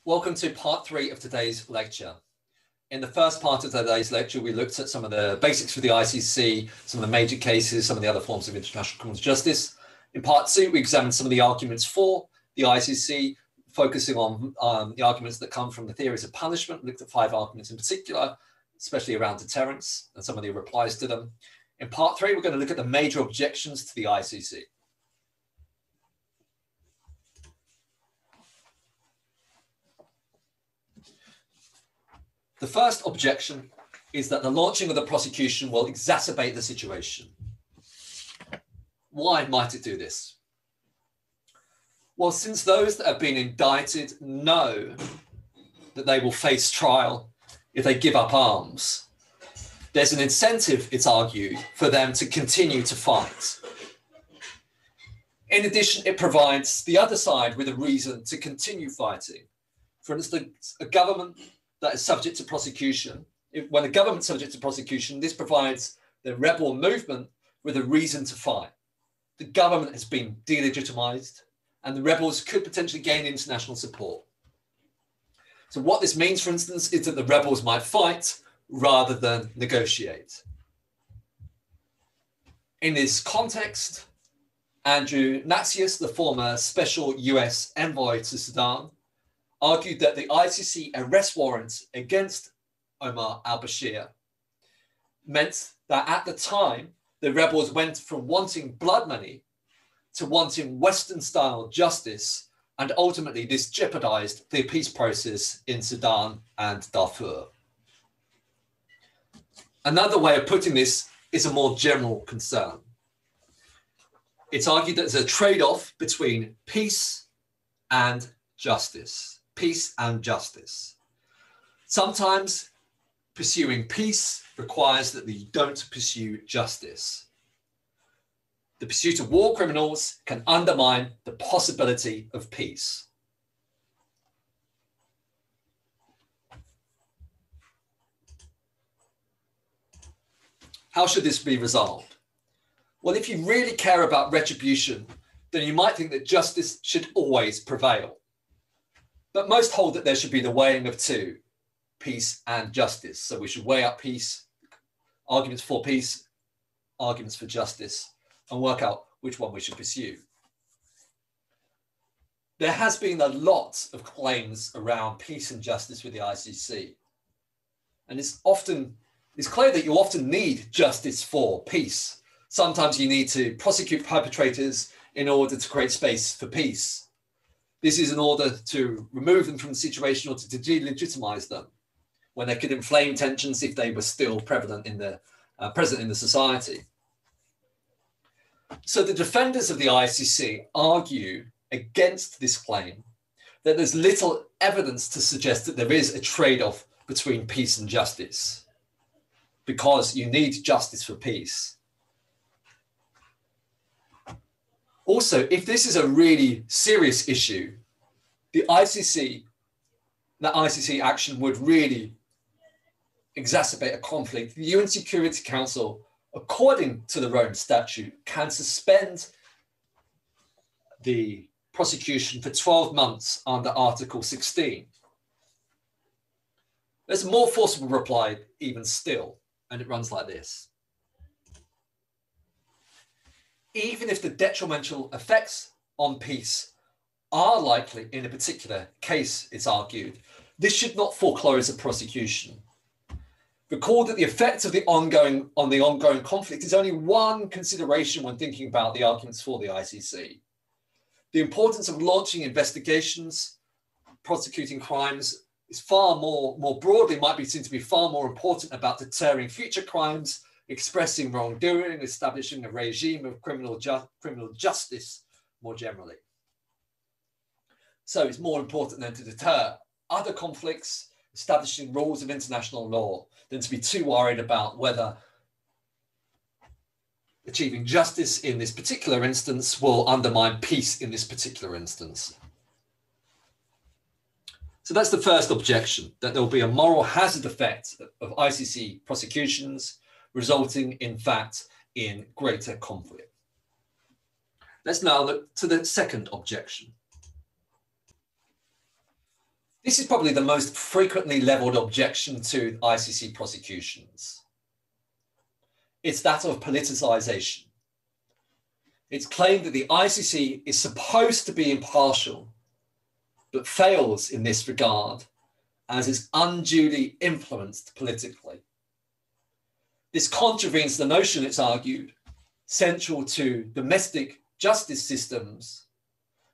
Welcome to part 3 of today's lecture. In the first part of today's lecture, we looked at some of the basics for the ICC, some of the major cases, some of the other forms of international criminal justice. In part 2, we examined some of the arguments for the ICC, focusing on the arguments that come from the theories of punishment. We looked at 5 arguments in particular, especially around deterrence and some of the replies to them. In part 3, we're going to look at the major objections to the ICC. The first objection is that the launching of the prosecution will exacerbate the situation. Why might it do this? Well, since those that have been indicted know that they will face trial if they give up arms, there's an incentive, it's argued, for them to continue to fight. In addition, it provides the other side with a reason to continue fighting. For instance, a government that is subject to prosecution. When a government's subject to prosecution, this provides the rebel movement with a reason to fight. The government has been delegitimized and the rebels could potentially gain international support. So what this means, for instance, is that the rebels might fight rather than negotiate. In this context, Andrew Natsios, the former special US envoy to Sudan, argued that the ICC arrest warrant against Omar al-Bashir meant that at the time, the rebels went from wanting blood money to wanting Western-style justice, and ultimately this jeopardized the peace process in Sudan and Darfur. Another way of putting this is a more general concern. It's argued that there's a trade-off between peace and justice. Peace and justice. Sometimes pursuing peace requires that you don't pursue justice. The pursuit of war criminals can undermine the possibility of peace. How should this be resolved? Well, if you really care about retribution, then you might think that justice should always prevail. But most hold that there should be the weighing of two, peace and justice. So we should weigh up peace, arguments for peace, arguments for justice, and work out which one we should pursue. There has been a lot of claims around peace and justice with the ICC. And it's clear that you often need justice for peace. Sometimes you need to prosecute perpetrators in order to create space for peace. This is in order to remove them from the situation or to delegitimize them when they could inflame tensions if they were still prevalent in the present in the society. So the defenders of the ICC argue against this claim that there's little evidence to suggest that there is a trade-off between peace and justice, because you need justice for peace. Also, if this is a really serious issue, the ICC action would really exacerbate a conflict. The UN Security Council, according to the Rome Statute, can suspend the prosecution for 12 months under Article 16. There's a more forcible reply even still, and it runs like this. Even if the detrimental effects on peace are likely in a particular case, it's argued, this should not foreclose a prosecution. Recall that the effect of the ongoing conflict is only one consideration when thinking about the arguments for the ICC. The importance of launching investigations, prosecuting crimes, is far more broadly might be seen to be far more important about deterring future crimes, expressing wrongdoing, establishing a regime of criminal justice more generally. So it's more important than to deter other conflicts, establishing rules of international law, than to be too worried about whether achieving justice in this particular instance will undermine peace in this particular instance. So that's the first objection, that there will be a moral hazard effect of ICC prosecutions, resulting, in fact, in greater conflict. Let's now look to the second objection. This is probably the most frequently levelled objection to ICC prosecutions. It's that of politicisation. It's claimed that the ICC is supposed to be impartial, but fails in this regard as is unduly influenced politically. This contravenes the notion, it's argued, central to domestic justice systems,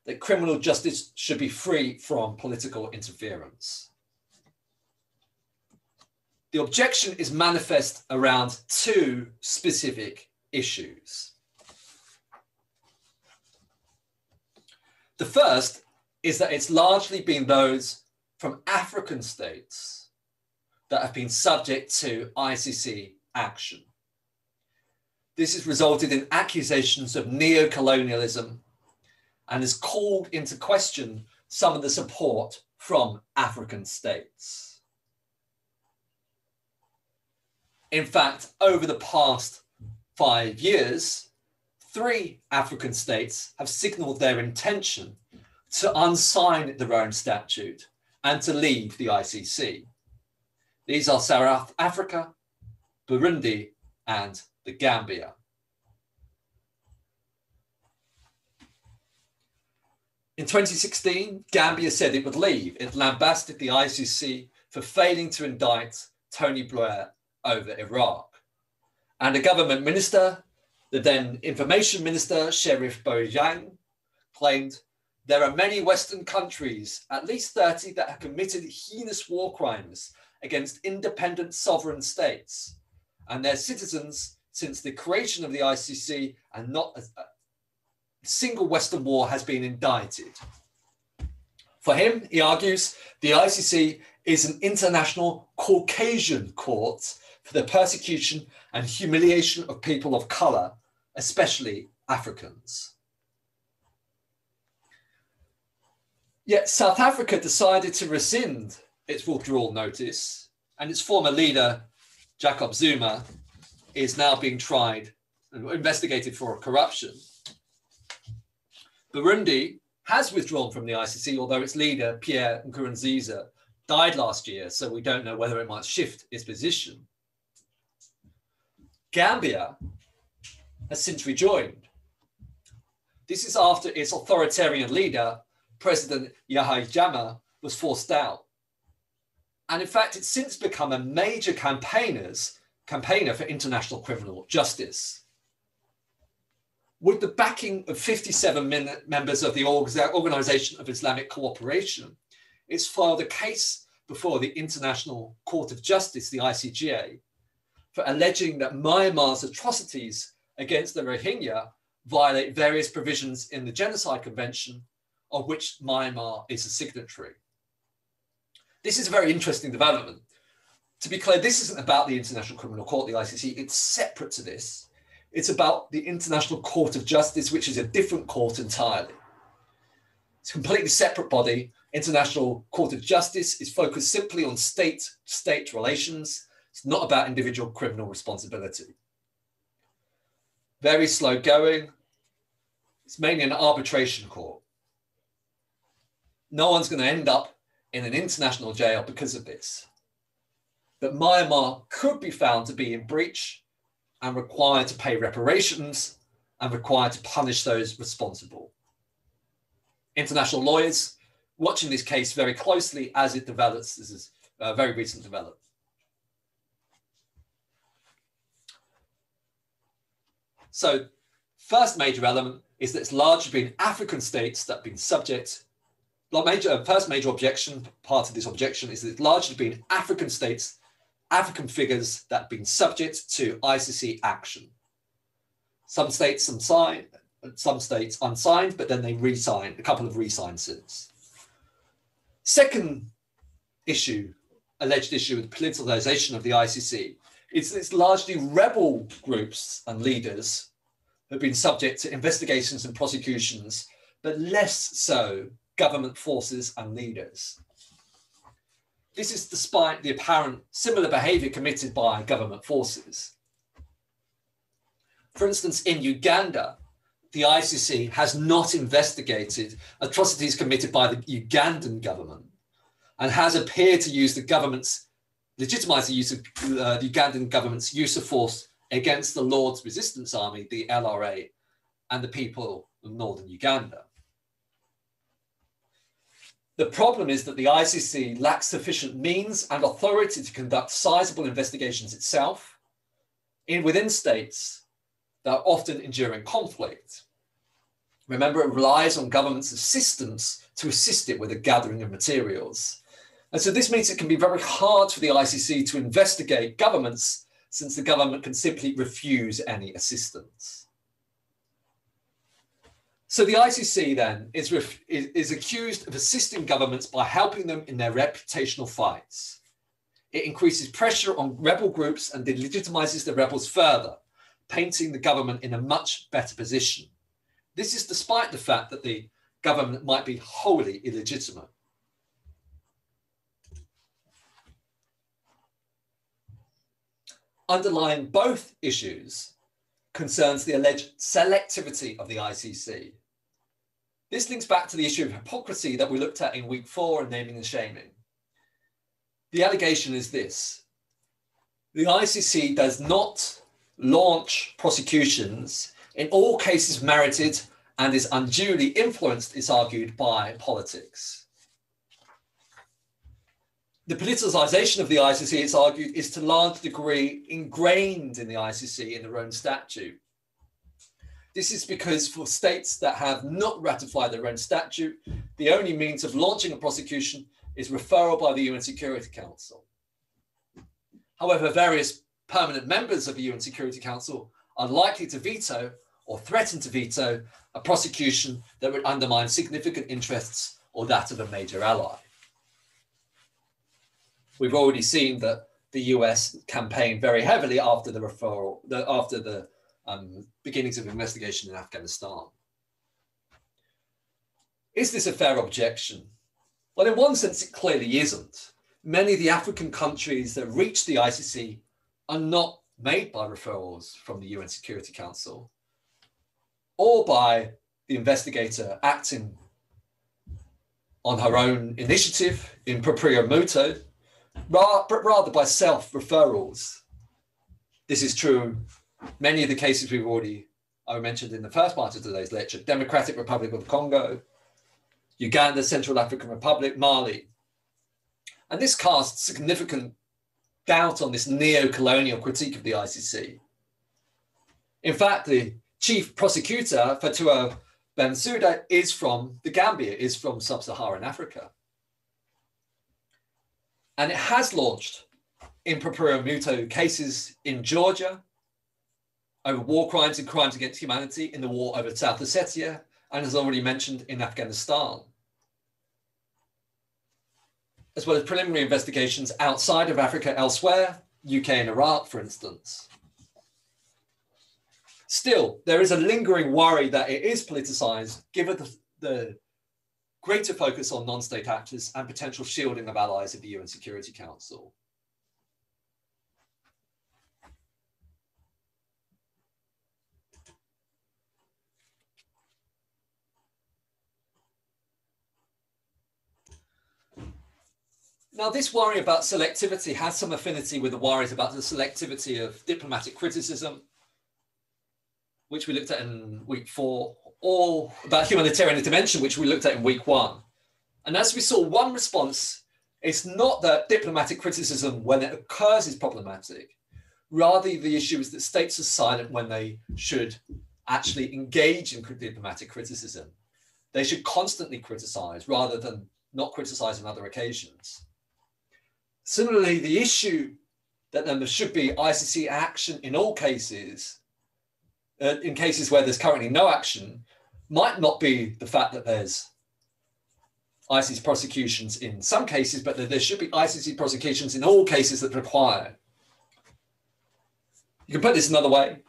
that criminal justice should be free from political interference. The objection is manifest around two specific issues. The first is that it's largely been those from African states that have been subject to ICC action. This has resulted in accusations of neo-colonialism and has called into question some of the support from African states. In fact, over the past 5 years, 3 African states have signalled their intention to unsign the Rome Statute and to leave the ICC. These are South Africa, Burundi, and the Gambia. In 2016, Gambia said it would leave. It lambasted the ICC for failing to indict Tony Blair over Iraq. And a government minister, the then information minister, Sheriff Bojang, claimed there are many Western countries, at least 30, that have committed heinous war crimes against independent sovereign states and their citizens since the creation of the ICC, and not a single Western war has been indicted. For him, he argues, the ICC is an international Caucasian court for the persecution and humiliation of people of colour, especially Africans. Yet South Africa decided to rescind its withdrawal notice, and its former leader, Jacob Zuma, is now being tried and investigated for corruption. Burundi has withdrawn from the ICC, although its leader, Pierre Nkurunziza, died last year, so we don't know whether it might shift its position. Gambia has since rejoined. This is after its authoritarian leader, President Yahya Jammeh, was forced out. And in fact, it's since become a major campaigner for international criminal justice. With the backing of 57 members of the Organization of Islamic Cooperation, it's filed a case before the International Court of Justice, the ICJ, for alleging that Myanmar's atrocities against the Rohingya violate various provisions in the Genocide Convention, of which Myanmar is a signatory. This is a very interesting development. To be clear, this isn't about the International Criminal Court, the ICC. It's separate to this. It's about the International Court of Justice, which is a different court entirely. It's a completely separate body. International Court of Justice is focused simply on state-to-state relations. It's not about individual criminal responsibility. Very slow going. It's mainly an arbitration court. No one's going to end up in an international jail because of this. But Myanmar could be found to be in breach and required to pay reparations and required to punish those responsible. International lawyers watching this case very closely as it develops. This is a very recent development. So first major element is that it's largely been African states that have been subject. First major objection, part of this objection, is that it's largely been African states, African figures that have been subject to ICC action. Some states unsigned, some states unsigned, but then they re-signed, a couple have re-signed since. Second issue, alleged issue with politicization of the ICC, is that it's largely rebel groups and leaders who have been subject to investigations and prosecutions, but less so government forces and leaders. This is despite the apparent similar behavior committed by government forces. For instance, in Uganda, the ICC has not investigated atrocities committed by the Ugandan government, and has appeared to legitimize the use of the Ugandan government's use of force against the Lord's Resistance Army, the LRA, and the people of northern Uganda. The problem is that the ICC lacks sufficient means and authority to conduct sizable investigations itself within states that are often enduring conflict. Remember, it relies on government's assistance to assist it with the gathering of materials. And so this means it can be very hard for the ICC to investigate governments, since the government can simply refuse any assistance. So the ICC then is accused of assisting governments by helping them in their reputational fights. It increases pressure on rebel groups and delegitimizes the rebels further, painting the government in a much better position. This is despite the fact that the government might be wholly illegitimate. Underlying both issues concerns the alleged selectivity of the ICC. This links back to the issue of hypocrisy that we looked at in week 4 in naming and shaming. The allegation is this: the ICC does not launch prosecutions in all cases merited and is unduly influenced, it's argued, by politics. The politicization of the ICC, it's argued, is to a large degree ingrained in the ICC in their own statute. This is because for states that have not ratified their own statute, the only means of launching a prosecution is referral by the UN Security Council. However, various permanent members of the UN Security Council are likely to veto or threaten to veto a prosecution that would undermine significant interests or that of a major ally. We've already seen that the US campaigned very heavily after the referral, after the beginnings of investigation in Afghanistan. Is this a fair objection? Well, in one sense, it clearly isn't. Many of the African countries that reach the ICC are not made by referrals from the UN Security Council or by the investigator acting on her own initiative in proprio moto, but rather by self-referrals. This is true. Many of the cases I mentioned in the first part of today's lecture: Democratic Republic of Congo, Uganda, Central African Republic, Mali. And this casts significant doubt on this neo-colonial critique of the ICC. In fact, the chief prosecutor, Fatou Bensouda, is from the Gambia, is from sub-Saharan Africa. And it has launched in proprio moto cases in Georgia over war crimes and crimes against humanity, in the war over South Ossetia, and as already mentioned, in Afghanistan, as well as preliminary investigations outside of Africa elsewhere, UK and Iraq, for instance. Still, there is a lingering worry that it is politicized, given the greater focus on non-state actors and potential shielding of allies of the UN Security Council. Now, this worry about selectivity has some affinity with the worries about the selectivity of diplomatic criticism, which we looked at in week 4, or about humanitarian intervention, which we looked at in week 1. And as we saw, one response is not that diplomatic criticism, when it occurs, is problematic. Rather, the issue is that states are silent when they should actually engage in diplomatic criticism. They should constantly criticize rather than not criticize on other occasions. Similarly, the issue that there should be ICC action in all cases, in cases where there's currently no action, might not be the fact that there's ICC prosecutions in some cases, but that there should be ICC prosecutions in all cases that require. You can put this another way.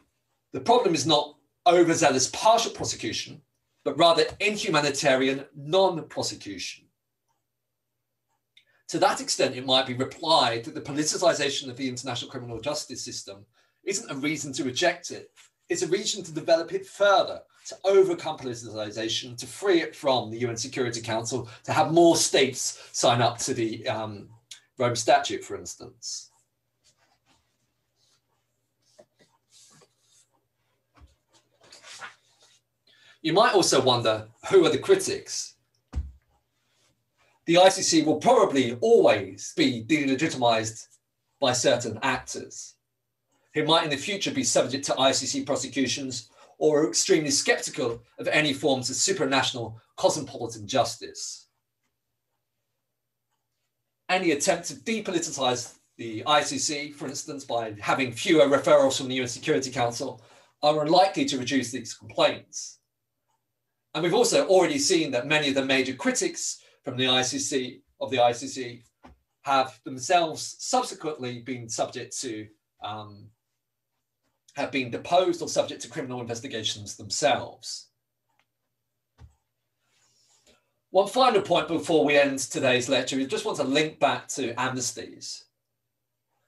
The problem is not overzealous partial prosecution, but rather inhumanitarian non-prosecution. To that extent, it might be replied that the politicization of the international criminal justice system isn't a reason to reject it. It's a reason to develop it further, to overcome politicization, to free it from the UN Security Council, to have more states sign up to the Rome Statute, for instance. You might also wonder, who are the critics? The ICC will probably always be delegitimized by certain actors who might in the future be subject to ICC prosecutions or are extremely skeptical of any forms of supranational cosmopolitan justice. Any attempt to depoliticize the ICC, for instance, by having fewer referrals from the UN Security Council, are unlikely to reduce these complaints. And we've also already seen that many of the major critics from the ICC have themselves subsequently been subject to, have been deposed or subject to criminal investigations themselves. One final point before we end today's lecture, we just want to link back to amnesties.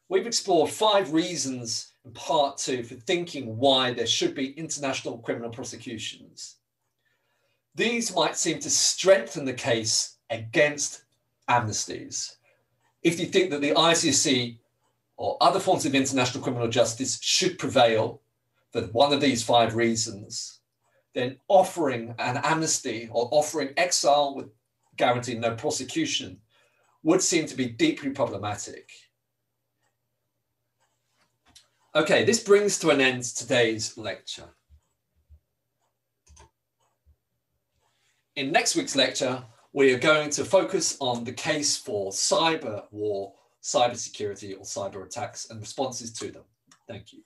We've explored 5 reasons in part 2 for thinking why there should be international criminal prosecutions. These might seem to strengthen the case against amnesties. If you think that the ICC or other forms of international criminal justice should prevail for one of these 5 reasons, then offering an amnesty or offering exile with guaranteeing no prosecution would seem to be deeply problematic. Okay, this brings to an end today's lecture. In next week's lecture, we are going to focus on the case for cyber war, cyber security, or cyber attacks and responses to them. Thank you.